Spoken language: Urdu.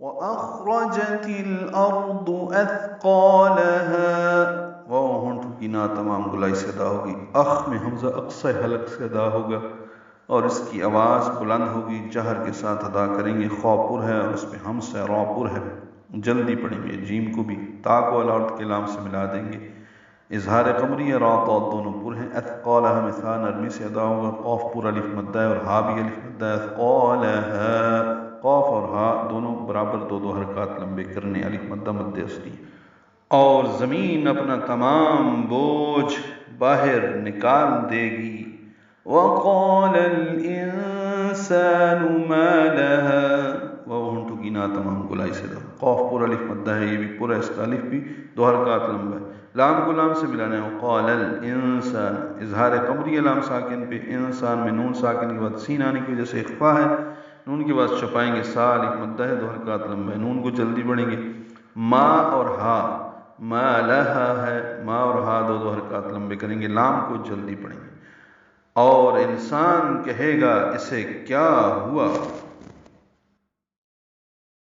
وَأَخْرَجَتِ الْأَرْضُ أَثْقَالَهَا، واو ہونٹوں کی نا تمام گلائی سے ادا ہوگی، اخ میں حمزہ اقصی حلق سے ادا ہوگا اور اس کی آواز بلند ہوگی، جہر کے ساتھ ادا کریں گے۔ خوپر ہے اور اس پہ ہمس ہے، روپر ہے، جلدی پڑھیں گے۔ جیم کو بھی تا کو الارض کے لام سے ملا دیں گے۔ اظہار قمری ہے، را تو دونوں پر ہیں۔ اثقالها مثلا نرمی سے ادا ہوگا، قاف پر الف مدہ ہے اور ہا بھی الف مدہ ہے۔ اثقالها، قاف اور ہا دونوں برابر دو دو حرکات لمبے کرنے، الف مدہ مد اصلی۔ اور زمین اپنا تمام بوجھ باہر نکال دے گی۔ وقال الانسان ما لها، وہ ہونٹوں کی نا تمام گلائی سے دا، قاف پر الف مدہ ہے، یہ بھی پورا، اس کا الف بھی دو حرکات لمبا ہے۔ لام کو لام سے ملانا ہے، وقال الانسان، اظہار قمری لام ساکن پہ، انسان میں نون ساکن کے بعد سین آنے کی وجہ سے اخفا ہے، نون کے بعد چھپائیں گے، سا الف مدہ ہے، دو حرکات لمبا ہے، نون کو جلدی پڑھیں گے۔ ما اور ہا، ما لها ہے، ما اور ہا دو دو حرکات لمبے کریں گے، لام کو جلدی پڑھیں گے۔ اور انسان کہے گا اسے کیا ہوا۔